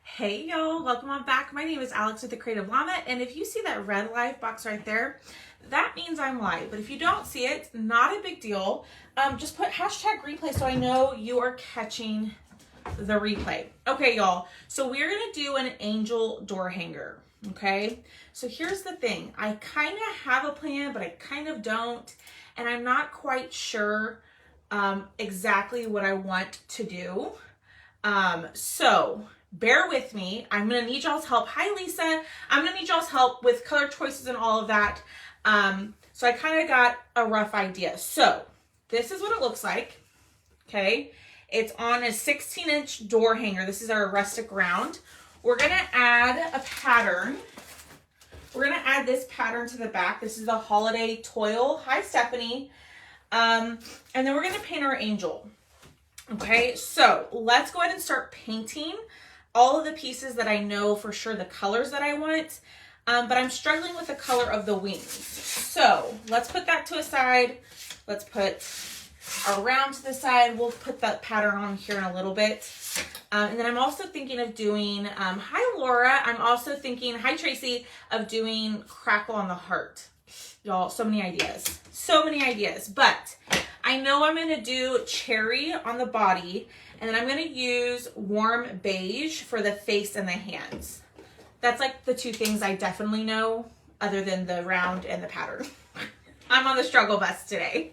Hey y'all, welcome on back. My name is Alex with The Creative Llama, and if you see that red live box right there, that means I'm live. But if you don't see it, not a big deal. Just put hashtag replay so I know you are catching the replay. Okay, y'all, so we're gonna do an angel door hanger, okay? So here's the thing. I kind of have a plan, but I kind of don't, and I'm not quite sure exactly what I want to do. So bear with me. I'm going to need y'all's help. Hi, Lisa. I'm going to need y'all's help with color choices and all of that. So I kind of got a rough idea. So this is what it looks like. Okay. It's on a 16-inch door hanger. This is our rustic round. We're going to add a pattern. We're going to add this pattern to the back. This is the Holiday Toil. Hi, Stephanie. And then we're going to paint our angel. Okay, so let's go ahead and start painting all of the pieces that I know for sure the colors that I want, but I'm struggling with the color of the wings. So let's put that to a side. Let's put our round to the side. We'll put that pattern on here in a little bit. And then I'm also thinking of doing, hi Laura, I'm also thinking, hi Tracy, of doing Crackle on the Heart. Y'all, so many ideas, but I know I'm going to do cherry on the body, and then I'm going to use warm beige for the face and the hands. That's like the two things I definitely know other than the round and the pattern. I'm on the struggle bus today.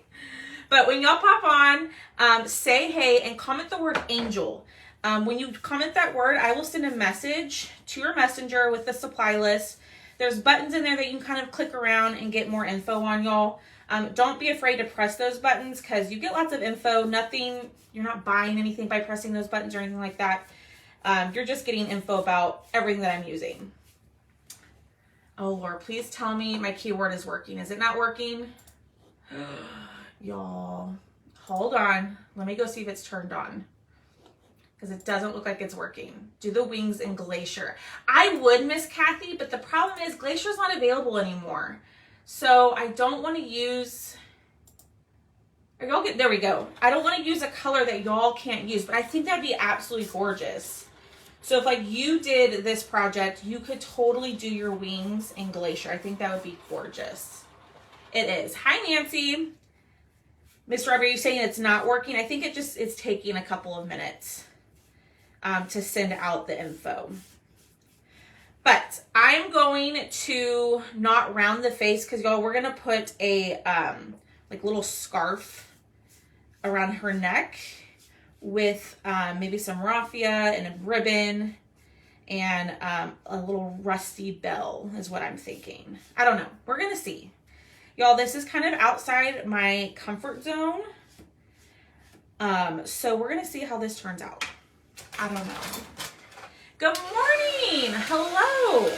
But when y'all pop on, say hey and comment the word angel. When you comment that word, I will send a message to your messenger with the supply list. There's buttons in there that you can kind of click around and get more info on, y'all. Don't be afraid to press those buttons because you get lots of info. You're not buying anything by pressing those buttons or anything like that. You're just getting info about everything that I'm using. Oh, Lord, please tell me my keyword is working. Is it not working? Y'all, hold on. Let me go see if it's turned on. Because it doesn't look like it's working. Do the wings in Glacier. I would, Miss Kathy, but the problem is Glacier's not available anymore. So I don't want to use, there we go. I don't want to use a color that y'all can't use, but I think that'd be absolutely gorgeous. So if like you did this project, you could totally do your wings in Glacier. I think that would be gorgeous. It is. Hi, Nancy. Miss Robbie, are you saying it's not working? I think it's taking a couple of minutes to send out the info. But I'm going to not round the face because y'all, we're going to put a like little scarf around her neck with maybe some raffia and a ribbon and a little rusty bell is what I'm thinking. I don't know. We're going to see. Y'all, this is kind of outside my comfort zone. So we're going to see how this turns out. I don't know. Good morning. Hello.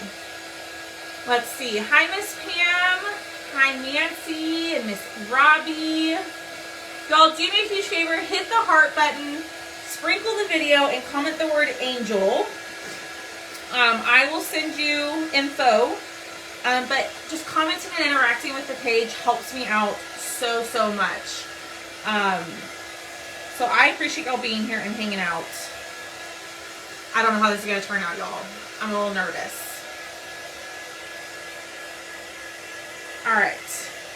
Let's see. Hi, Miss Pam. Hi, Nancy and Miss Robbie. Y'all, do me a huge favor. Hit the heart button. Sprinkle the video and comment the word angel. I will send you info. But just commenting and interacting with the page helps me out so much. So I appreciate y'all being here and hanging out. I don't know how this is going to turn out, y'all. I'm a little nervous. All right.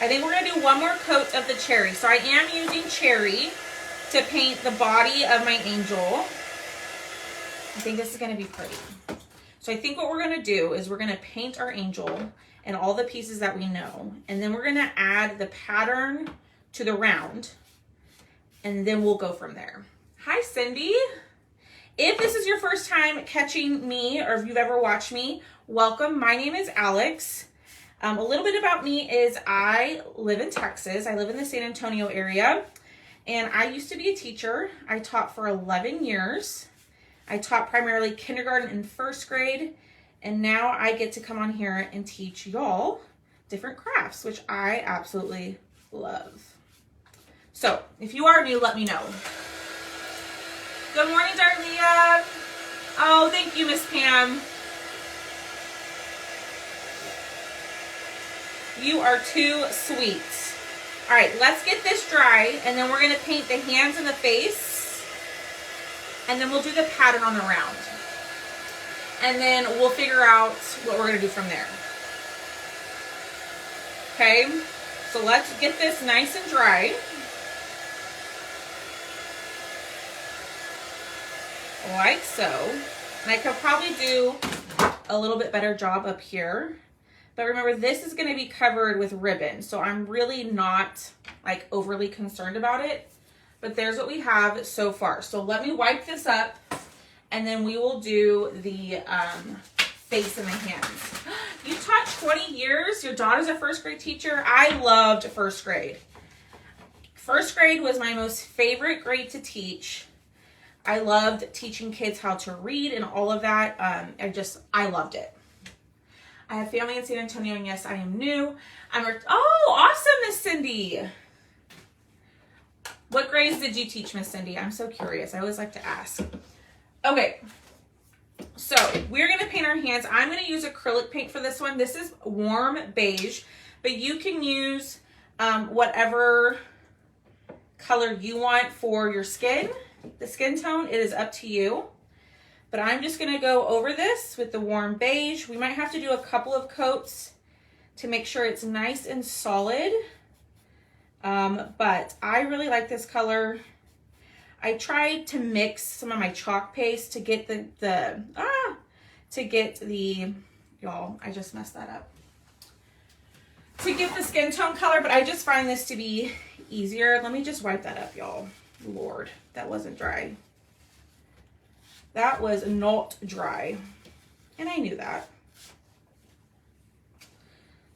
I think we're going to do one more coat of the cherry. So I am using cherry to paint the body of my angel. I think this is going to be pretty. So I think what we're going to do is we're going to paint our angel and all the pieces that we know. And then we're going to add the pattern to the round. And then we'll go from there. Hi, Cindy. If this is your first time catching me or if you've ever watched me, welcome. My name is Alex. A little bit about me is I live in Texas. I live in the San Antonio area. And I used to be a teacher. I taught for 11 years. I taught primarily kindergarten and first grade. And now I get to come on here and teach y'all different crafts, which I absolutely love. So if you are new, let me know. Good morning, Darlia. Oh, thank you, Miss Pam. You are too sweet. All right, let's get this dry, and then we're going to paint the hands and the face, and then we'll do the pattern on the round. and then we'll figure out what we're gonna do from there. Okay, so let's get this nice and dry. Like so. And I could probably do a little bit better job up here. But remember, this is going to be covered with ribbon, so I'm really not like overly concerned about it. But there's what we have so far. So let me wipe this up, and then we will do the face and the hands. You taught 20 years. Your daughter's a first grade teacher. I loved first grade. First grade was my most favorite grade to teach. I loved teaching kids how to read and all of that. I loved it. I have family in San Antonio, and yes, I am new. Oh, awesome, Miss Cindy. What grades did you teach, Miss Cindy? I'm so curious. I always like to ask. Okay, so we're going to paint our hands. I'm going to use acrylic paint for this one. This is warm beige, but you can use whatever color you want for your skin. The skin tone, it is up to you. But I'm just going to go over this with the warm beige. We might have to do a couple of coats to make sure it's nice and solid. But I really like this color. I tried to mix some of my chalk paste to get y'all, I just messed that up. To get the skin tone color, but I just find this to be easier. Let me just wipe that up, y'all. Lord, that wasn't dry. That was not dry. And I knew that.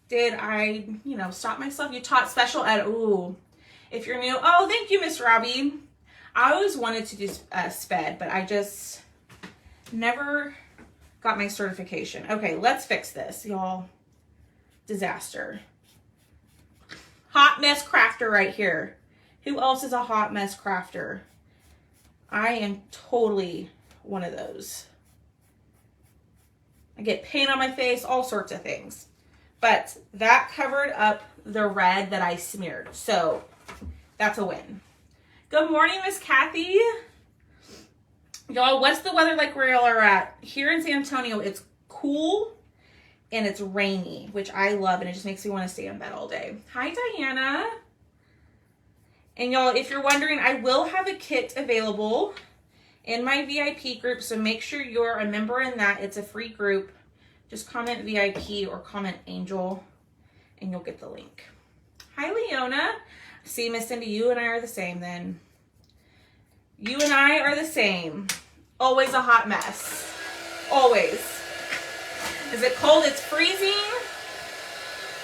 Did I, stop myself? You taught special ed. Ooh. If you're new. Oh, thank you, Miss Robbie. I always wanted to do SPED, but I just never got my certification. Okay, let's fix this, y'all. Disaster. Hot mess crafter right here. Who else is a hot mess crafter? I am totally one of those. I get paint on my face, all sorts of things. But that covered up the red that I smeared. So that's a win. Good morning, Miss Kathy. Y'all, what's the weather like where y'all are at? Here in San Antonio, it's cool and it's rainy, which I love, and it just makes me want to stay in bed all day. Hi, Diana. And y'all, if you're wondering, I will have a kit available in my VIP group, so make sure you're a member in that. It's a free group. Just comment VIP or comment Angel, and you'll get the link. Hi, Leona. See, Miss Cindy, you and I are the same then. You and I are the same. Always a hot mess. Always. Is it cold? It's freezing.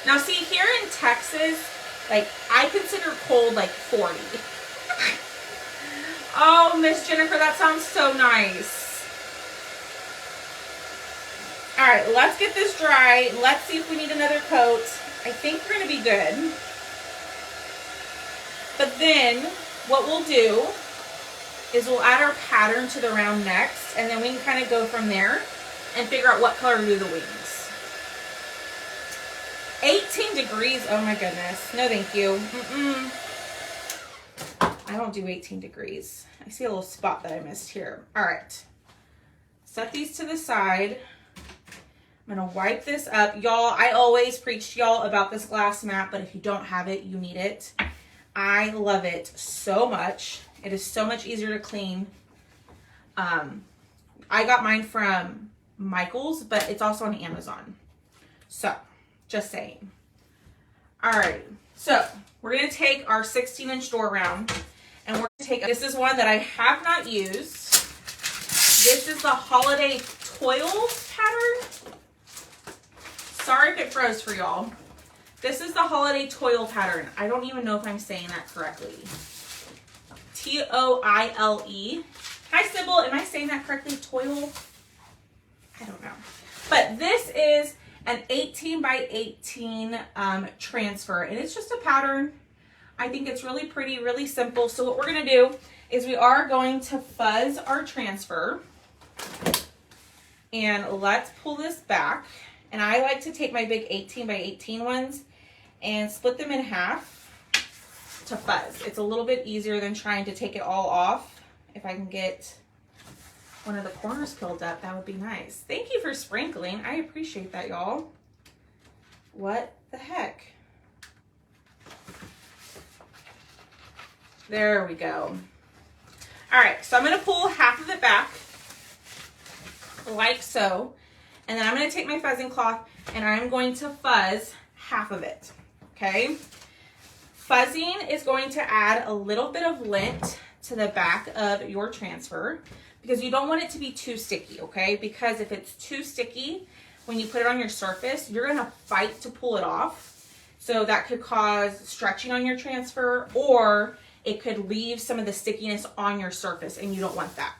Now, see, here in Texas, like, I consider cold like 40. Oh, Miss Jennifer, that sounds so nice. All right, let's get this dry. Let's see if we need another coat. I think we're going to be good. But then what we'll do is we'll add our pattern to the round next, and then we can kind of go from there and figure out what color to do the wings. 18 degrees. Oh my goodness. No, thank you. I don't do 18 degrees. I see a little spot that I missed here. All right. Set these to the side. I'm going to wipe this up. Y'all, I always preach to y'all about this glass mat, but if you don't have it, you need it. I love it so much. It is so much easier to clean. I got mine from Michael's, but it's also on Amazon. So, just saying. All right. So, we're going to take our 16-inch door round, and we're going to take, this is one that I have not used. This is the Holiday Toil pattern. Sorry if it froze for y'all. This is the Holiday Toil pattern. I don't even know if I'm saying that correctly. T-O-I-L-E. Hi, Sybil. Am I saying that correctly? Toil? I don't know. But this is an 18 by 18 transfer, and it's just a pattern. I think it's really pretty, really simple. So what we're going to do is we are going to fuzz our transfer, and let's pull this back. And I like to take my big 18 by 18 ones and split them in half to fuzz. It's a little bit easier than trying to take it all off. If I can get one of the corners peeled up, that would be nice. Thank you for sprinkling. I appreciate that, y'all. What the heck? There we go. All right, so I'm gonna pull half of it back, like so. And then I'm gonna take my fuzzing cloth and I'm going to fuzz half of it, okay? Fuzzing is going to add a little bit of lint to the back of your transfer because you don't want it to be too sticky, okay? Because if it's too sticky, when you put it on your surface, you're gonna fight to pull it off. So that could cause stretching on your transfer, or it could leave some of the stickiness on your surface and you don't want that.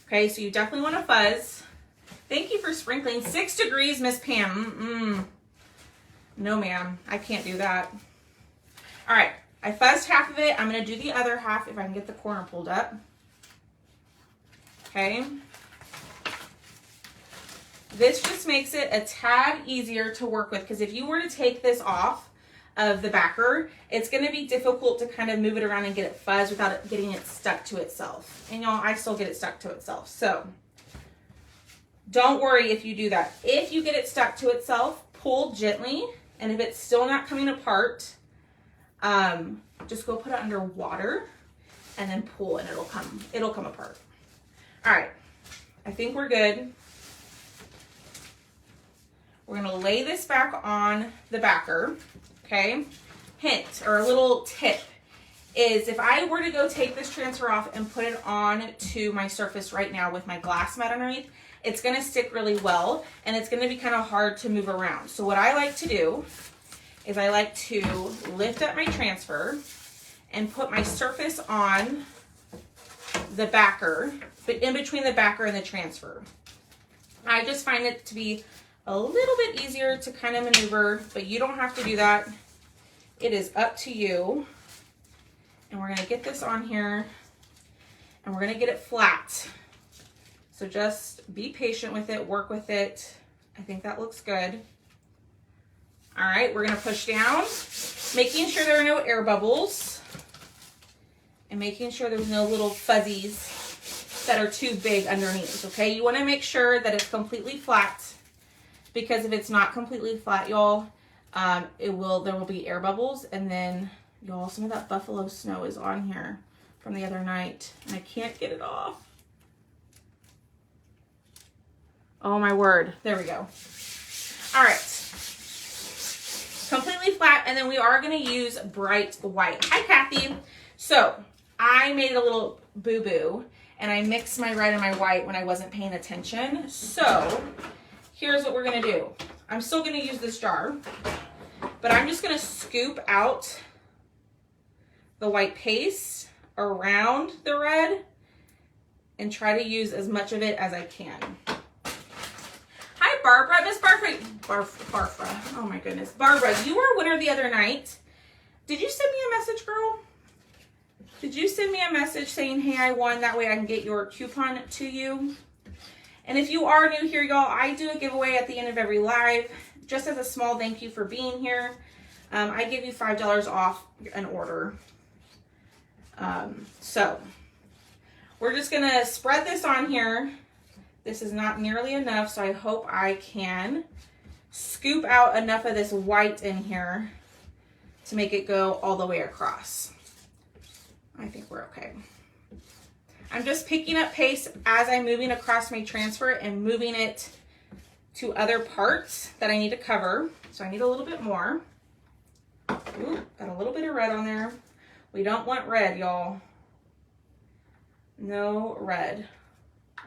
Okay, so you definitely wanna fuzz. Thank you for sprinkling. 6 degrees, Miss Pam. No, ma'am, I can't do that. All right, I fuzzed half of it. I'm gonna do the other half if I can get the corner pulled up. Okay. This just makes it a tad easier to work with because if you were to take this off of the backer, it's gonna be difficult to kind of move it around and get it fuzzed without it getting it stuck to itself. And y'all, I still get it stuck to itself. So don't worry if you do that. If you get it stuck to itself, pull gently. And if it's still not coming apart, just go put it under water and then pull and it'll come apart. All right, I think we're good. We're gonna lay this back on the backer, okay? Hint, or a little tip, is if I were to go take this transfer off and put it on to my surface right now with my glass mat underneath, it's gonna stick really well and it's gonna be kind of hard to move around. So what I like to do is I like to lift up my transfer and put my surface on the backer, but in between the backer and the transfer. I just find it to be a little bit easier to kind of maneuver, but you don't have to do that. It is up to you. And we're gonna get this on here and we're gonna get it flat. So just be patient with it, work with it. I think that looks good. All right, we're gonna push down, making sure there are no air bubbles and making sure there's no little fuzzies that are too big underneath, okay? You wanna make sure that it's completely flat because if it's not completely flat, y'all, there will be air bubbles, and then, y'all, some of that buffalo snow is on here from the other night and I can't get it off. Oh my word, there we go. All right, completely flat, and then we are gonna use bright white. Hi, Kathy. So I made a little boo-boo and I mixed my red and my white when I wasn't paying attention. So here's what we're gonna do. I'm still gonna use this jar, but I'm just gonna scoop out the white paste around the red and try to use as much of it as I can. Hi, Barbara. Miss Barbara. Oh my goodness. Barbara, you were a winner the other night. Did you send me a message, girl? Did you send me a message saying, hey, I won, that way I can get your coupon to you? And if you are new here, y'all, I do a giveaway at the end of every live, just as a small thank you for being here. I give you $5 off an order. So we're just gonna spread this on here. This is not nearly enough, so I hope I can scoop out enough of this white in here to make it go all the way across. I think we're okay. I'm just picking up pace as I'm moving across my transfer and moving it to other parts that I need to cover. So I need a little bit more. Ooh, got a little bit of red on there. We don't want red, y'all. No red.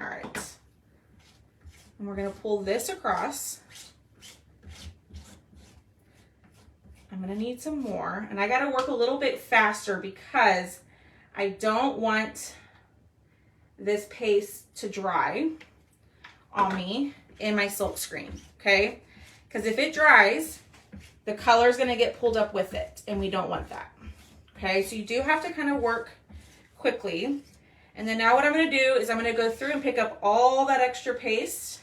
All right. And we're gonna pull this across. I'm gonna need some more, and I gotta work a little bit faster because I don't want this paste to dry on me in my silk screen, okay? Because if it dries, the color is gonna get pulled up with it, and we don't want that, okay? So you do have to kind of work quickly. And then now what I'm gonna do is I'm gonna go through and pick up all that extra paste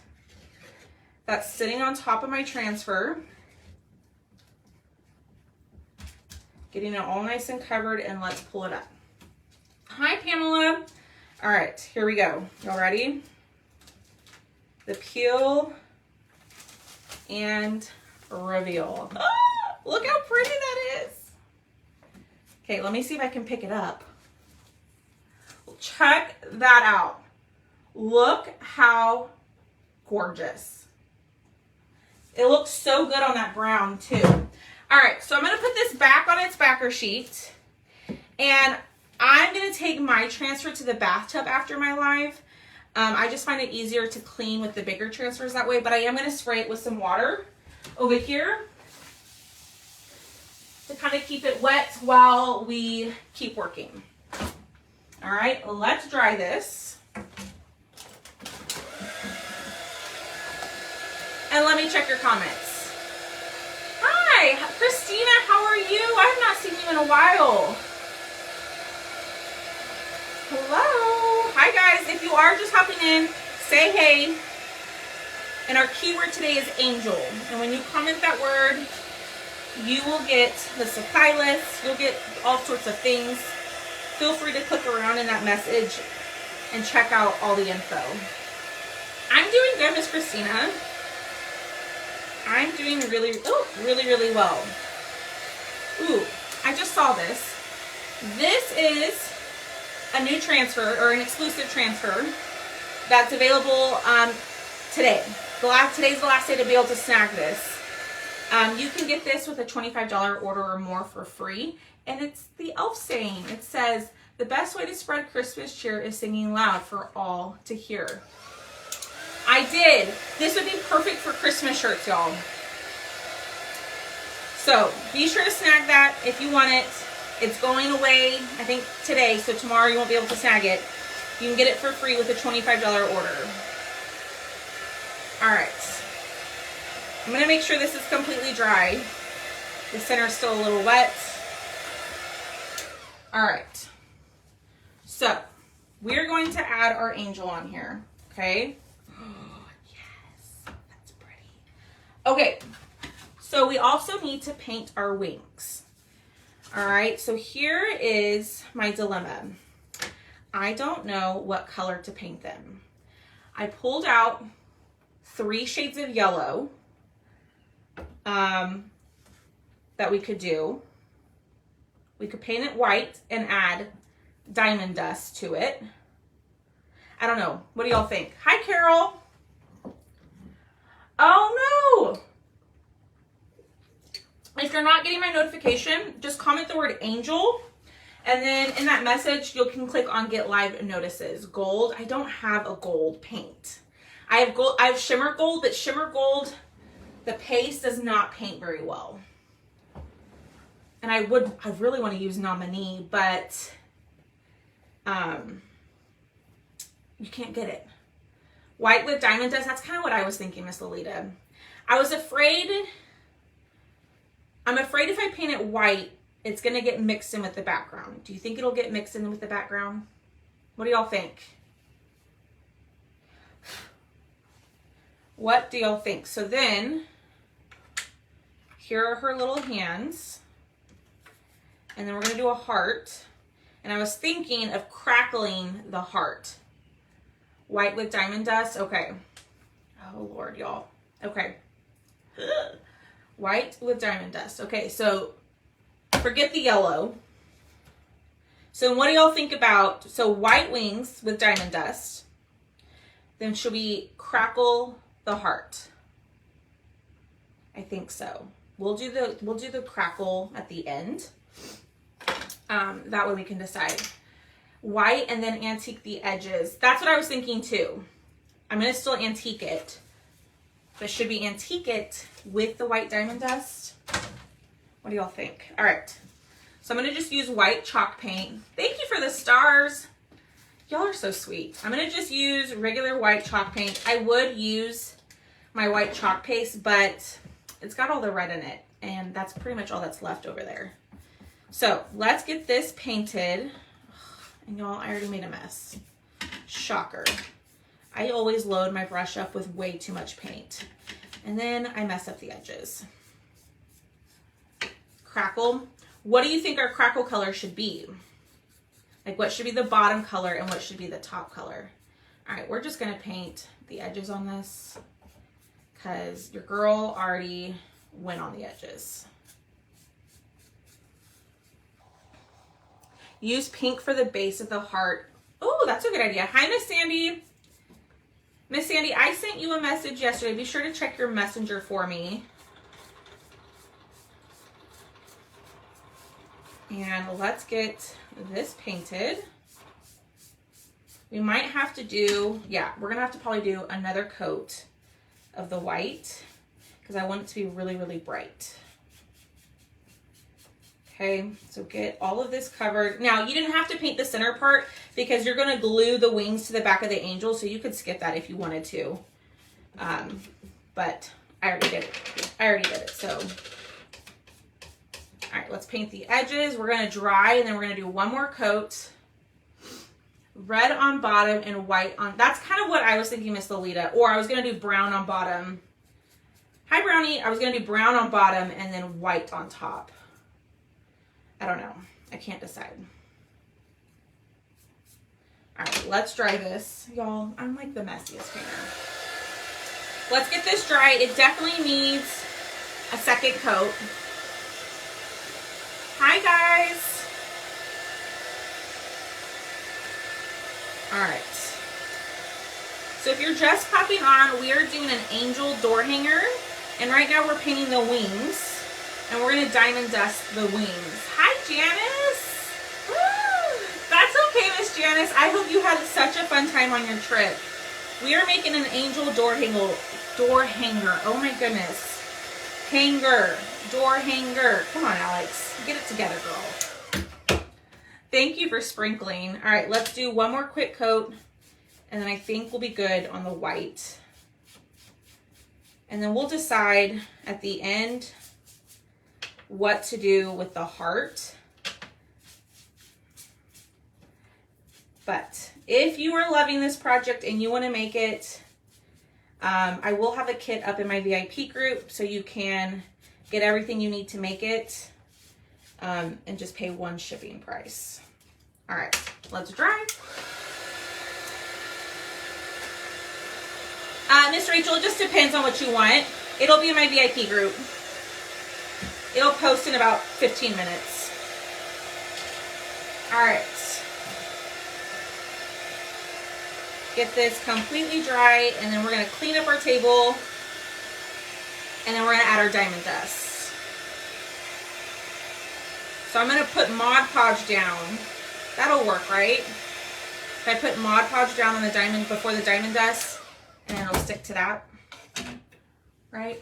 that's sitting on top of my transfer, getting it all nice and covered, and let's pull it up. Hi, Pamela. All right, here we go. Y'all ready? the peel and reveal. Ah, look how pretty that is. Okay, let me see if I can pick it up. Check that out. Look how gorgeous. It looks so good on that brown too. All right, so I'm gonna put this back on its backer sheet, and I'm gonna take my transfer to the bathtub after my live. I just find it easier to clean with the bigger transfers that way, but I am gonna spray it with some water over here to kind of keep it wet while we keep working. All right, let's dry this. And let me check your comments. Hi, Christina, how are you? I have not seen you in a while. Hello. Hi, guys. If you are just hopping in, say hey. And our keyword today is angel. And when you comment that word, you will get the supply list. You'll get all sorts of things. Feel free to click around in that message and check out all the info. I'm doing good, Miss Christina. I'm doing really well. Ooh, I just saw this. This is a new transfer, or an exclusive transfer, that's available today. Today's the last day to be able to snag this. You can get this with a $25 order or more for free. And it's the elf saying. It says, the best way to spread Christmas cheer is singing loud for all to hear. I did. This would be perfect for Christmas shirts, y'all. So be sure to snag that if you want it. It's going away, I think, today. So tomorrow you won't be able to snag it. You can get it for free with a $25 order. All right. I'm going to make sure this is completely dry. The center's still a little wet. All right. So we're going to add our angel on here. Okay. That's pretty. Okay, so we also need to paint our wings. All right, so here is my dilemma. I don't know what color to paint them. I pulled out 3 shades of yellow that we could do. We could paint it white and add diamond dust to it. I don't know. What do y'all think? Hi, Carol. Oh, no. If you're not getting my notification, just comment the word angel. And then in that message, you can click on get live notices. Gold. I don't have a gold paint. I have gold. I have shimmer gold, but shimmer gold, the paste does not paint very well. And I really want to use Nominee, but you can't get it. White with diamond dust, that's kind of what I was thinking, Miss Lolita. I'm afraid if I paint it white, it's going to get mixed in with the background. Do you think it'll get mixed in with the background? What do y'all think? What do y'all think? So then, here are her little hands. And then we're going to do a heart. And I was thinking of crackling the heart. White with diamond dust. Okay. Oh, Lord, y'all. Okay. Ugh. White with diamond dust. Okay, so forget the yellow. So what do y'all think about, so white wings with diamond dust. Then should we crackle the heart? I think so. We'll do the crackle at the end. That way we can decide. White and then antique the edges. That's what I was thinking too. I'm going to still antique it. But should we antique it with the white diamond dust? What do y'all think? All right. So I'm going to just use white chalk paint. Thank you for the stars. Y'all are so sweet. I'm going to just use regular white chalk paint. I would use my white chalk paste, but it's got all the red in it. And that's pretty much all that's left over there. So let's get this painted. And y'all, I already made a mess. Shocker. I always load my brush up with way too much paint. And then I mess up the edges. Crackle. What do you think our crackle color should be? Like what should be the bottom color and what should be the top color? All right, we're just gonna paint the edges on this because your girl already went on the edges. Use pink for the base of the heart. Oh, that's a good idea. Hi, Miss Sandy. Miss Sandy, I sent you a message yesterday. Be sure to check your messenger for me. And let's get this painted. We might have to do, yeah, we're gonna have to probably do another coat of the white because I want it to be really, really bright. Okay, so get all of this covered. Now, you didn't have to paint the center part because you're gonna glue the wings to the back of the angel, so you could skip that if you wanted to. But I already did it. So, all right, let's paint the edges. We're gonna dry and then we're gonna do one more coat. Red on bottom and white on, that's kind of what I was thinking, Miss Lolita. Or I was gonna do brown on bottom. Hi, Brownie. I was gonna do brown on bottom and then white on top. I don't know. I can't decide. All right, let's dry this. Y'all, I'm like the messiest painter. Let's get this dry. It definitely needs a second coat. Hi, guys. All right. So if you're just popping on, we are doing an angel door hanger. And right now we're painting the wings. And we're going to diamond dust the wings. Hi, Janice. Woo! That's okay, Miss Janice. I hope you had such a fun time on your trip. We are making an angel door hanger. Oh my goodness. Hanger. Door hanger. Come on, Alex. Get it together, girl. Thank you for sprinkling. All right, let's do one more quick coat. And then I think we'll be good on the white. And then we'll decide at the end what to do with the heart. But if you are loving this project and you want to make it, I will have a kit up in my VIP group so you can get everything you need to make it and just pay one shipping price. All right, let's dry. Miss Rachel, it just depends on what you want. It'll be in my VIP group. It'll post in about 15 minutes. All right. Get this completely dry, and then we're gonna clean up our table, and then we're gonna add our diamond dust. So I'm gonna put Mod Podge down. That'll work, right? If I put Mod Podge down on the diamond before the diamond dust, and then it'll stick to that, right?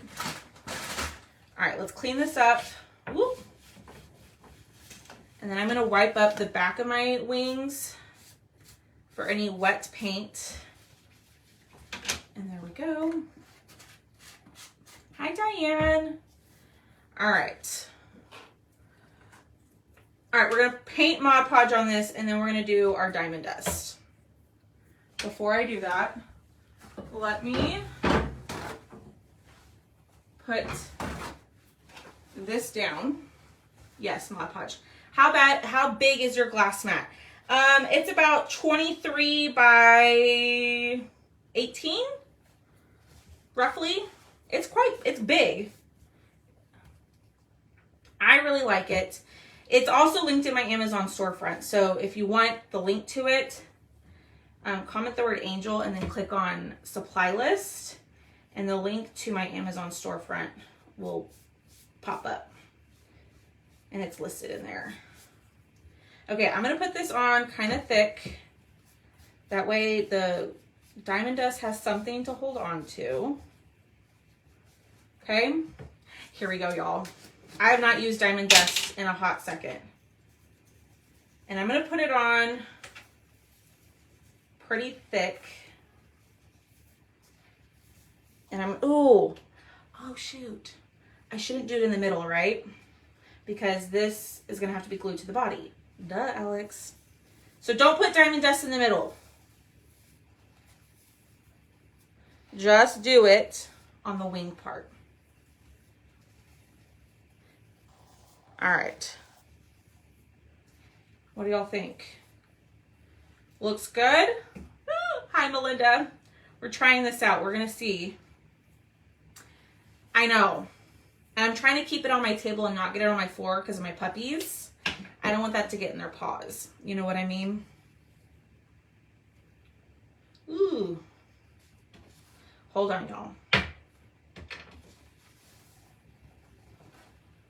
All right, let's clean this up. Whoop. And then I'm gonna wipe up the back of my wings for any wet paint. And there we go. Hi, Diane. All right. All right, we're gonna paint Mod Podge on this, and then we're gonna do our diamond dust. Before I do that, let me put this down. Yes, Mod Podge. How big is your glass mat? It's about 23 by 18, roughly. It's big. I really like it. It's also linked in my Amazon storefront. So if you want the link to it, comment the word angel and then click on supply list, and the link to my Amazon storefront will pop up and it's listed in there. Okay, I'm gonna put this on kind of thick. That way the diamond dust has something to hold on to. Okay, here we go, y'all. I have not used diamond dust in a hot second. And I'm gonna put it on pretty thick. And oh shoot. I shouldn't do it in the middle, right? Because this is gonna have to be glued to the body. Duh, Alex. So don't put diamond dust in the middle. Just do it on the wing part. All right. What do y'all think? Looks good? Hi, Melinda. We're trying this out. We're going to see. I know. And I'm trying to keep it on my table and not get it on my floor because of my puppies. I don't want that to get in their paws. You know what I mean? Ooh. Hold on, y'all.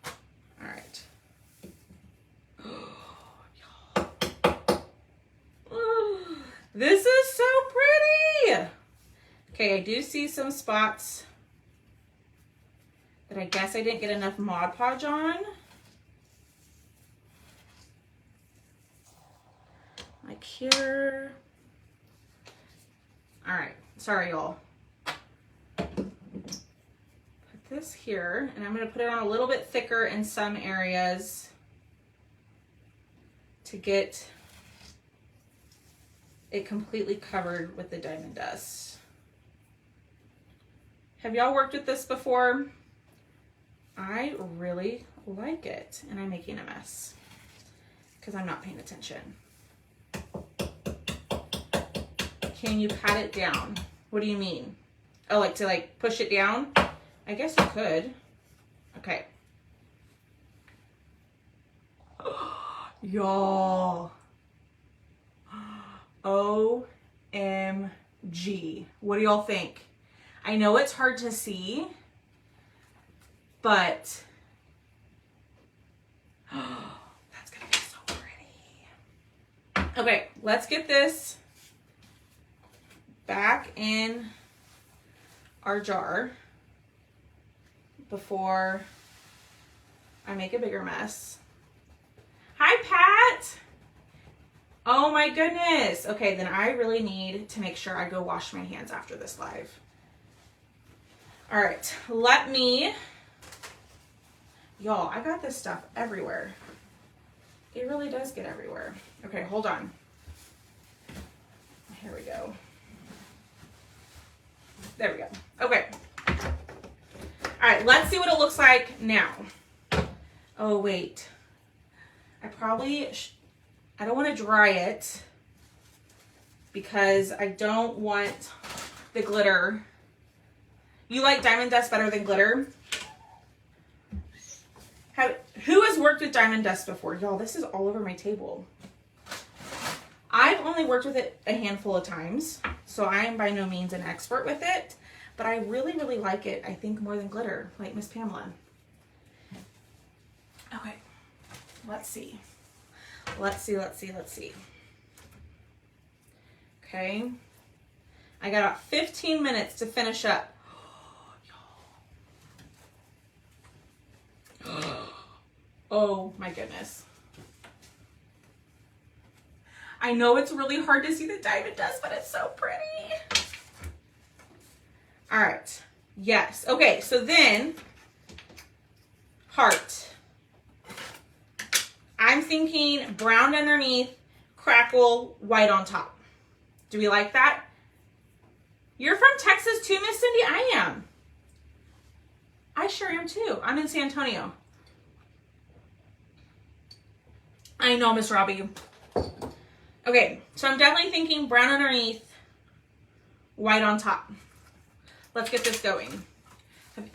All right. This is so pretty. Okay, I do see some spots that I guess I didn't get enough Mod Podge on. Like here. All right, sorry y'all. Put this here, and I'm gonna put it on a little bit thicker in some areas to get it completely covered with the Diamond Dust. Have y'all worked with this before? I really like it, and I'm making a mess because I'm not paying attention. Can you pat it down? What do you mean? Oh, like to like push it down? I guess you could. Okay. Y'all. OMG. What do y'all think? I know it's hard to see, but that's gonna be so pretty. Okay, let's get this back in our jar before I make a bigger mess. Hi, Pat. Oh my goodness. Okay, then I really need to make sure I go wash my hands after this live. All right, let me, y'all, I got this stuff everywhere. It really does get everywhere. Okay, hold on. Here we go. There we go. Okay. All right, let's see what it looks like now. Oh, wait. I don't want to dry it because I don't want the glitter. You like Diamond Dust better than glitter? Who has worked with Diamond Dust before? Y'all, this is all over my table. I've only worked with it a handful of times, so I am by no means an expert with it, but I really, really like it, I think, more than glitter, like Miss Pamela. Okay, let's see. Let's see. Okay, I got about 15 minutes to finish up. Oh my goodness. I know it's really hard to see the Diamond Dust, but it's so pretty. All right. Yes. Okay, so then heart. I'm thinking brown underneath, crackle, white on top. Do we like that? You're from Texas too, Miss Cindy? I am. I sure am too. I'm in San Antonio. I know, Miss Robbie. Okay, so I'm definitely thinking brown underneath, white on top. Let's get this going.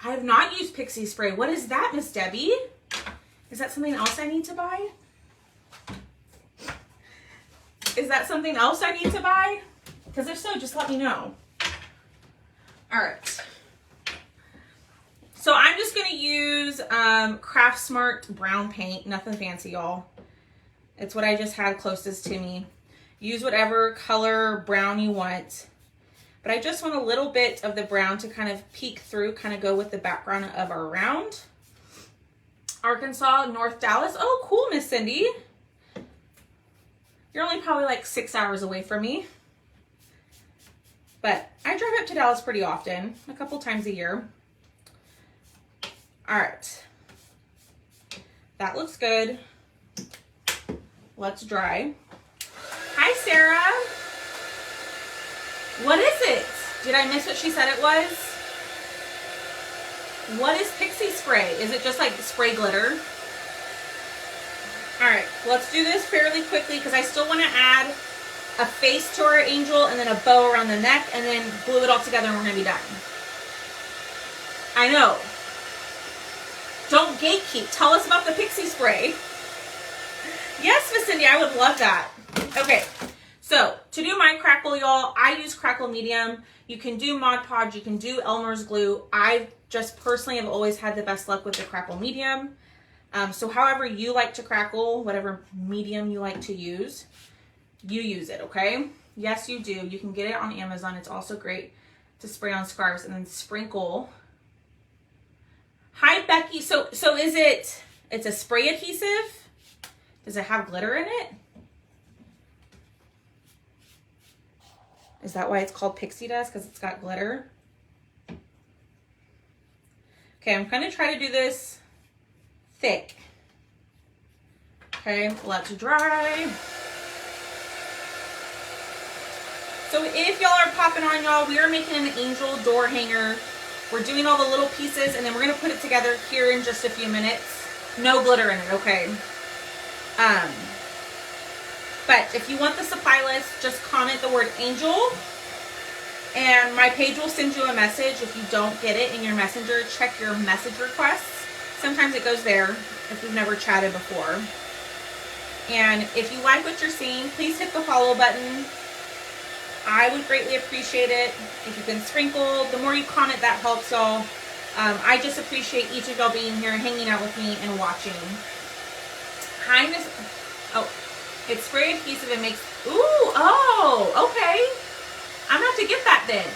I have not used Pixie Spray. What is that, Miss Debbie? Is that something else I need to buy? Is that something else I need to buy? Because if so, just let me know. All right. So I'm just going to use Craft Smart brown paint. Nothing fancy, y'all. It's what I just had closest to me. Use whatever color brown you want. But I just want a little bit of the brown to kind of peek through, kind of go with the background of our round. Arkansas, North Dallas. Oh, cool, Miss Cindy. You're only probably like 6 hours away from me. But I drive up to Dallas pretty often, a couple times a year. All right. That looks good. Let's dry. Hi, Sarah. What is it? Did I miss what she said it was? What is Pixie Spray? Is it just like spray glitter? All right, let's do this fairly quickly because I still want to add a face to our angel and then a bow around the neck and then glue it all together and we're going to be done. I know. Don't gatekeep. Tell us about the pixie spray. Yes, Miss Cindy, I would love that. Okay, so to do my crackle, y'all, I use Crackle Medium. You can do Mod Podge, you can do Elmer's glue. I just personally have always had the best luck with the Crackle Medium. So however you like to crackle, whatever medium you like to use, you use it, okay? Yes, you do. You can get it on Amazon. It's also great to spray on scarves and then sprinkle. Hi, Becky. So is it's a spray adhesive? Does it have glitter in it? Is that why it's called pixie dust? Because it's got glitter? Okay, I'm going to try to do this thick. Okay, let's dry. So if y'all are popping on, y'all, we are making an angel door hanger. We're doing all the little pieces and then we're going to put it together here in just a few minutes. No glitter in it, okay? But if you want the supply list, just comment the word angel and my page will send you a message. If you don't get it in your messenger, check your message requests. Sometimes it goes there if we've never chatted before. And if you like what you're seeing, please hit the follow button. I would greatly appreciate it if you can sprinkle. The more you comment, that helps y'all. I just appreciate each of y'all being here, hanging out with me, and watching. Hi, Miss. Oh, it's spray adhesive. It makes. Ooh, oh, okay. I'm gonna have to get that then.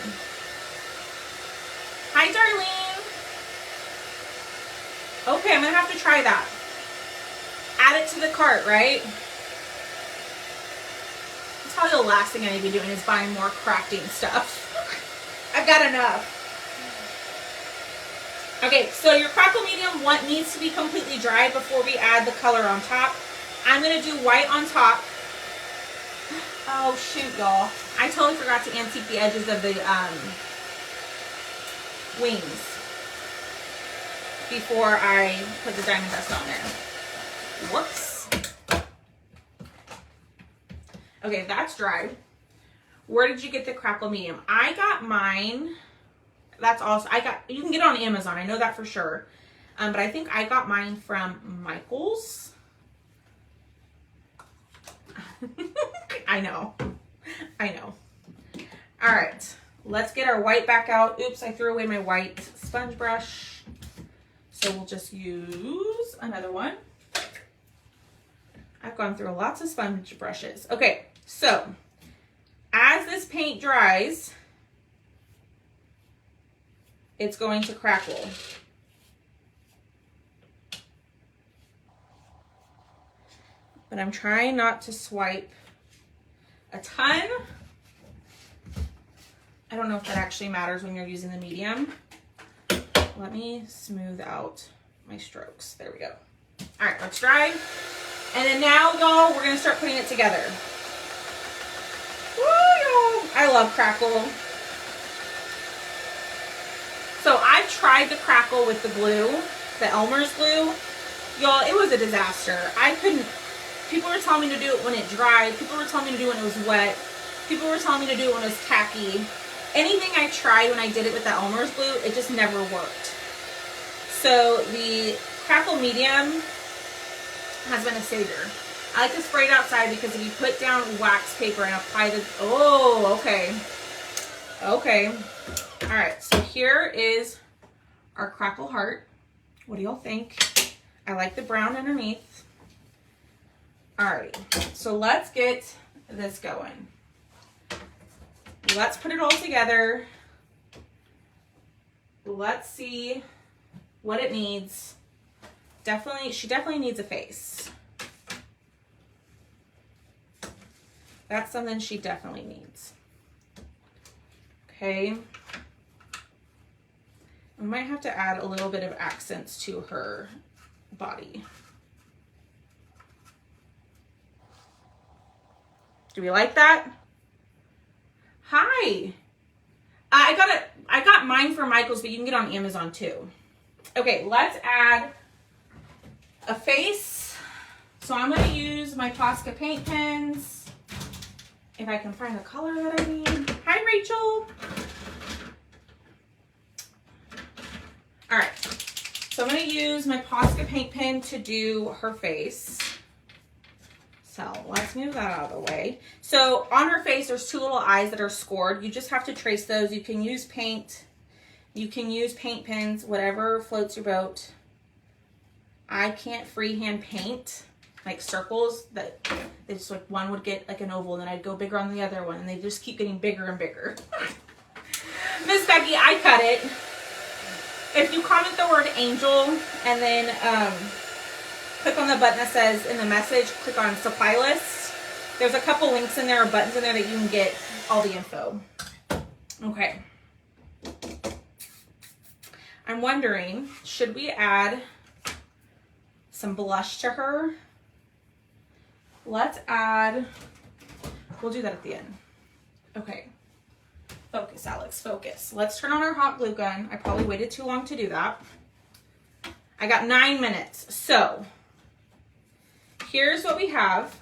Hi, Darlene. Okay, I'm gonna have to try that. Add it to the cart, right? That's probably the last thing I need to be doing is buying more crafting stuff. I've got enough. Okay, so your Crackle Medium needs to be completely dry before we add the color on top. I'm going to do white on top. Oh, shoot, y'all. I totally forgot to antique the edges of the wings before I put the diamond dust on there. Whoops. Okay, that's dried. Where did you get the Crackle Medium? I got mine. That's also, you can get it on Amazon. I know that for sure. But I think I got mine from Michael's. I know. All right, let's get our white back out. Oops, I threw away my white sponge brush. So we'll just use another one. I've gone through lots of sponge brushes. Okay, so as this paint dries, it's going to crackle. But I'm trying not to swipe a ton. I don't know if that actually matters when you're using the medium. Let me smooth out my strokes. There we go. All right, let's dry. And then now, y'all, we're gonna start putting it together. Woo, y'all. I love Crackle. So I tried the Crackle with the glue, the Elmer's glue. Y'all, it was a disaster. I couldn't, people were telling me to do it when it dried. People were telling me to do it when it was wet. People were telling me to do it when it was tacky. Anything I tried when I did it with the Elmer's glue, it just never worked. So the Crackle Medium has been a savior. I like to spray it outside because if you put down wax paper and apply the, oh, okay. Okay. All right, so here is our Crackle heart. What do y'all think? I like the brown underneath. All right, so let's get this going. Let's put it all together. Let's see what it needs. She definitely needs a face. That's something she definitely needs. Okay. We might have to add a little bit of accents to her body. Do we like that? Hi. I got mine from Michael's, but you can get it on Amazon too. Okay, let's add a face. So I'm going to use my Posca paint pens if I can find the color that I need. Hi, Rachel. All right, so I'm gonna use my Posca paint pen to do her face. So let's move that out of the way. So on her face, there's two little eyes that are scored. You just have to trace those. You can use paint. You can use paint pens, whatever floats your boat. I can't freehand paint like circles that it's like one would get like an oval and then I'd go bigger on the other one and they just keep getting bigger and bigger. Miss Becky, I cut it. If you comment the word angel and then click on the button that says in the message, click on supply list. There's a couple links in there or buttons in there that you can get all the info. Okay. I'm wondering, should we add some blush to her? Let's add, we'll do that at the end. Okay. Focus, Alex, focus. Let's turn on our hot glue gun. I probably waited too long to do that. I got 9 minutes. So here's what we have.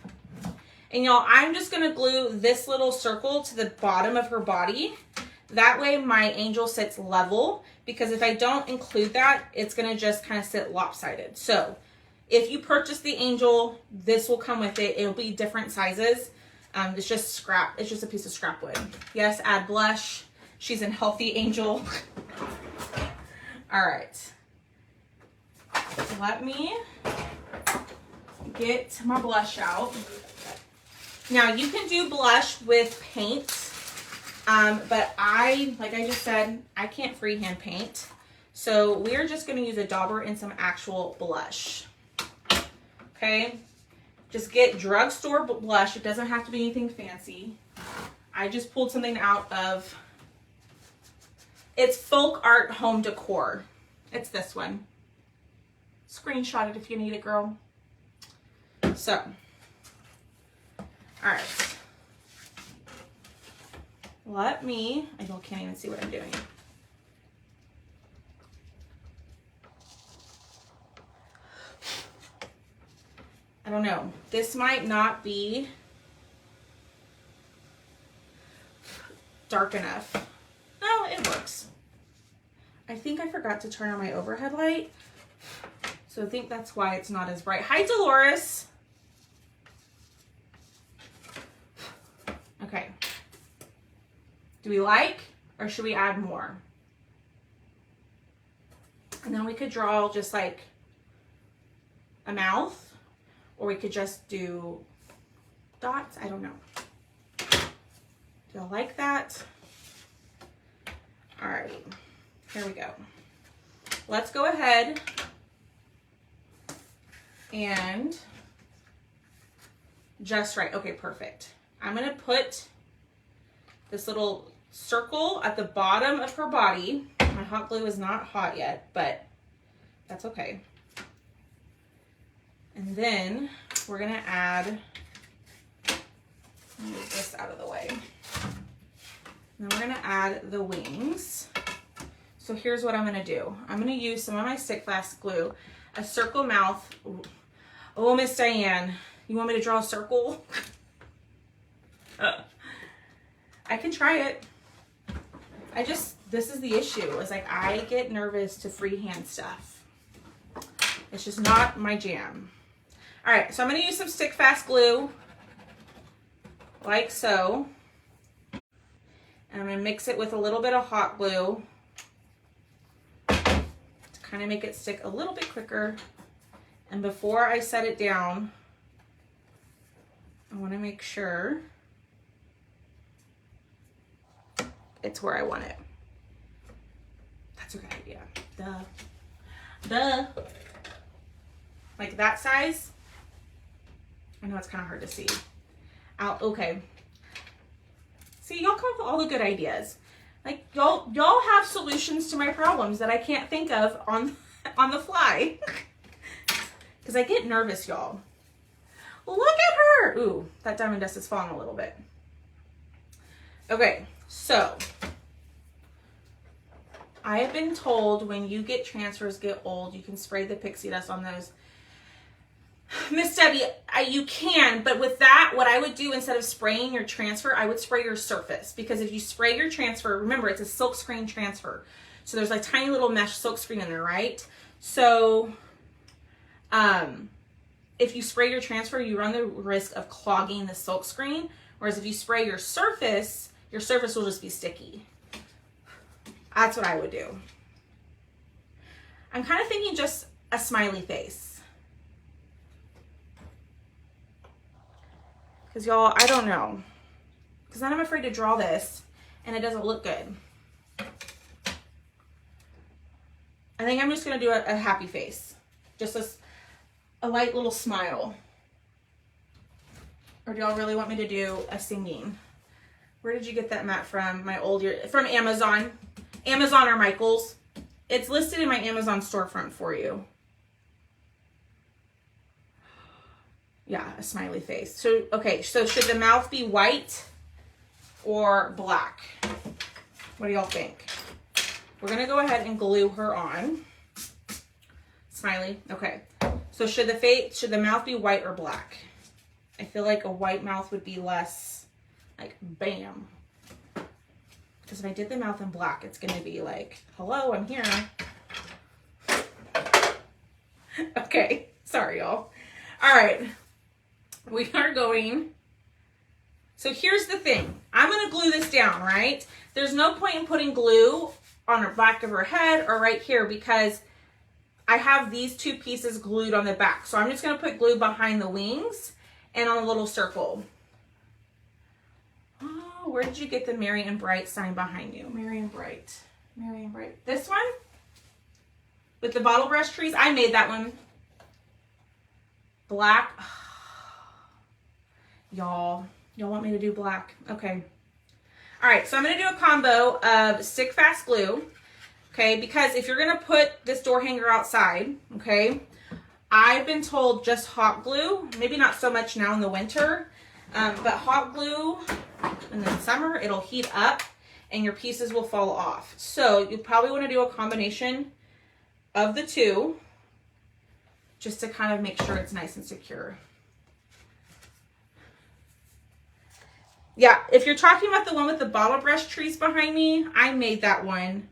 And y'all, I'm just gonna glue this little circle to the bottom of her body. That way my angel sits level, because if I don't include that, it's gonna just kind of sit lopsided. So if you purchase the angel, this will come with it. It'll be different sizes. It's just scrap. It's just a piece of scrap wood. Yes, add blush. She's a healthy angel. All right. Let me get my blush out. Now you can do blush with paint, but like I just said, I can't freehand paint. So we're just gonna use a dauber and some actual blush. Okay, just get drugstore blush. It doesn't have to be anything fancy. I just pulled something out of, it's Folk Art Home Decor. It's this one. Screenshot it if you need it, girl. So, all right. I can't even see what I'm doing. I don't know. This might not be dark enough. No, it works. I think I forgot to turn on my overhead light. So I think that's why it's not as bright. Hi, Dolores. Okay. Do we like, or should we add more? And then we could draw just like a mouth. Or we could just do dots. I don't know. Do y'all like that? All right, here we go. Let's go ahead and just right. Okay, perfect. I'm gonna put this little circle at the bottom of her body. My hot glue is not hot yet, but that's okay. And then we're gonna add, move this out of the way. And then we're gonna add the wings. So here's what I'm gonna do. I'm gonna use some of my stick fast glue, a circle mouth. Oh, Miss Diane, you want me to draw a circle? I can try it. This is the issue, is like I get nervous to freehand stuff. It's just not my jam. All right, so I'm gonna use some stick fast glue, like so. And I'm gonna mix it with a little bit of hot glue to kind of make it stick a little bit quicker. And before I set it down, I wanna make sure it's where I want it. That's a good idea. Duh. Like that size. I know it's kind of hard to see. Okay. See, y'all come up with all the good ideas. Like y'all have solutions to my problems that I can't think of on the fly. Because I get nervous, y'all. Look at her. Ooh, that diamond dust is falling a little bit. Okay, so I have been told when you get transfers get old, you can spray the pixie dust on those. Miss Debbie, you can, but with that, what I would do instead of spraying your transfer, I would spray your surface, because if you spray your transfer, remember it's a silk screen transfer. So there's like tiny little mesh silk screen in there, right? So if you spray your transfer, you run the risk of clogging the silk screen. Whereas if you spray your surface will just be sticky. That's what I would do. I'm kind of thinking just a smiley face. Because y'all, I don't know. Because then I'm afraid to draw this and it doesn't look good. I think I'm just going to do a happy face. Just a light little smile. Or do y'all really want me to do a singing? Where did you get that mat from? From Amazon. Amazon or Michaels. It's listed in my Amazon storefront for you. Yeah, a smiley face. So, okay, so should the mouth be white or black? What do y'all think? We're gonna go ahead and glue her on. Smiley, okay. So should the mouth be white or black? I feel like a white mouth would be less like bam. Because if I did the mouth in black, it's gonna be like, hello, I'm here. Okay, sorry y'all. All right. We are going, so here's the thing. I'm going to glue this down, right? There's no point in putting glue on the back of her head or right here because I have these two pieces glued on the back. So I'm just going to put glue behind the wings and on a little circle. Oh, where did you get the Merry and Bright sign behind you? Merry and Bright. Merry and Bright. This one? With the bottle brush trees? I made that one. Black. Y'all want me to do black? Okay. All right, so I'm going to do a combo of Stick Fast glue, okay, because if you're going to put this door hanger outside, okay, I've been told just hot glue, maybe not so much now in the winter, but hot glue in the summer, it'll heat up and your pieces will fall off. So you probably want to do a combination of the two just to kind of make sure it's nice and secure. Yeah, if you're talking about the one with the bottle brush trees behind me, I made that one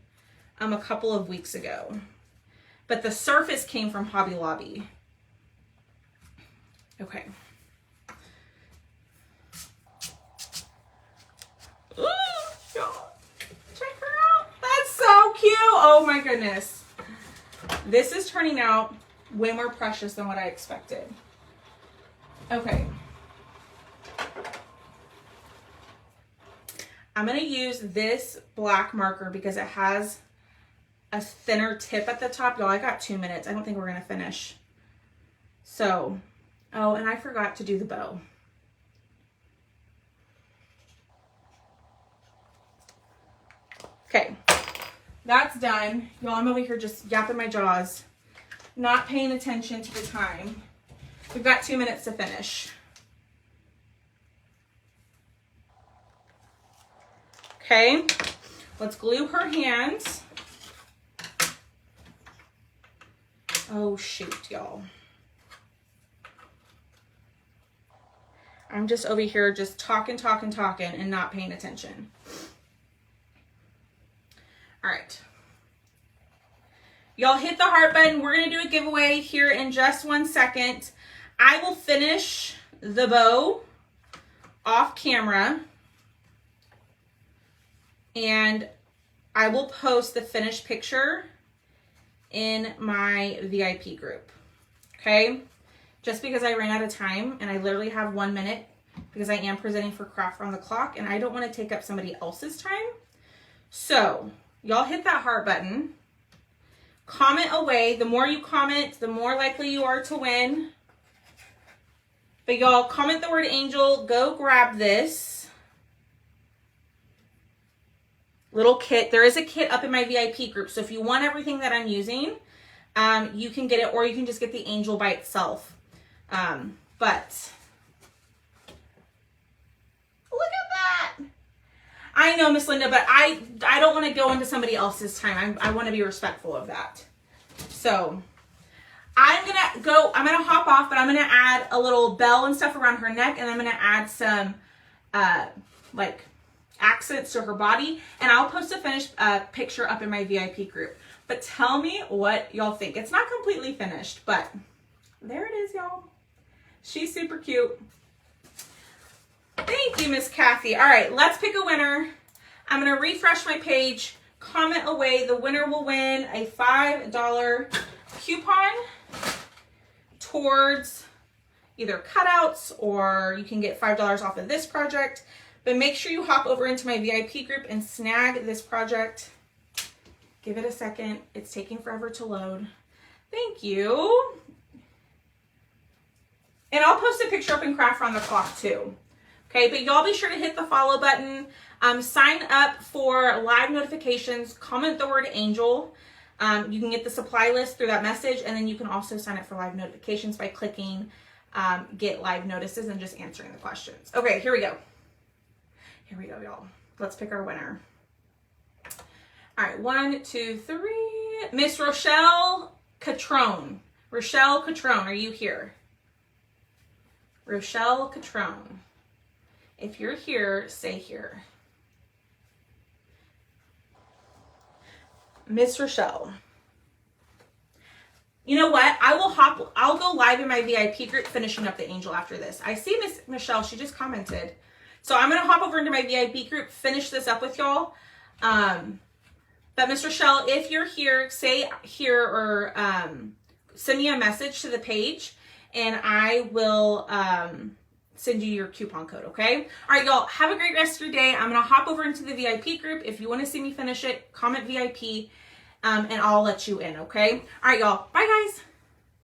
a couple of weeks ago. But the surface came from Hobby Lobby. Okay. Ooh, y'all, check her out. That's so cute. Oh my goodness. This is turning out way more precious than what I expected. Okay. I'm going to use this black marker because it has a thinner tip at the top. Y'all, I got 2 minutes. I don't think we're going to finish. So, oh, and I forgot to do the bow. Okay, that's done. Y'all, I'm over here just yapping my jaws, not paying attention to the time. We've got 2 minutes to finish. Okay, let's glue her hands. Oh shoot, y'all. I'm just over here just talking and not paying attention. All right. Y'all hit the heart button. We're going to do a giveaway here in just 1 second. I will finish the bow off camera. And I will post the finished picture in my VIP group, okay? Just because I ran out of time and I literally have 1 minute because I am presenting for Craft Around the Clock and I don't want to take up somebody else's time. So, y'all hit that heart button. Comment away. The more you comment, the more likely you are to win. But y'all, comment the word angel. Go grab this little kit. There is a kit up in my VIP group. So if you want everything that I'm using, you can get it, or you can just get the angel by itself. But look at that. I know, Miss Linda, but I don't want to go into somebody else's time. I want to be respectful of that. So I'm gonna hop off, but I'm gonna add a little bell and stuff around her neck, and I'm gonna add some like accents to her body, and I'll post a finished picture up in my VIP group. But tell me what y'all think. It's not completely finished, but there it is, y'all. She's super cute. Thank you, Miss Kathy. All right, let's pick a winner. I'm gonna refresh my page, comment away. The winner will win a $5 coupon towards either cutouts, or you can get $5 off of this project. But make sure you hop over into my VIP group and snag this project. Give it a second. It's taking forever to load. Thank you. And I'll post a picture up in Craft Around the Clock too. Okay, but y'all be sure to hit the follow button. Sign up for live notifications. Comment the word angel. You can get the supply list through that message, and then you can also sign up for live notifications by clicking get live notices and just answering the questions. Okay, here we go. Here we go, y'all. Let's pick our winner. All right, 1, 2, 3. Miss Rochelle Catrone. Rochelle Catrone, are you here? Rochelle Catrone. If you're here, say here. Miss Rochelle. You know what? I'll go live in my VIP group finishing up the angel after this. I see Miss Michelle, she just commented. So I'm going to hop over into my VIP group, finish this up with y'all. But Miss Rochelle, if you're here, say here, or send me a message to the page, and I will send you your coupon code, okay? All right, y'all, have a great rest of your day. I'm going to hop over into the VIP group. If you want to see me finish it, comment VIP, and I'll let you in, okay? All right, y'all. Bye, guys.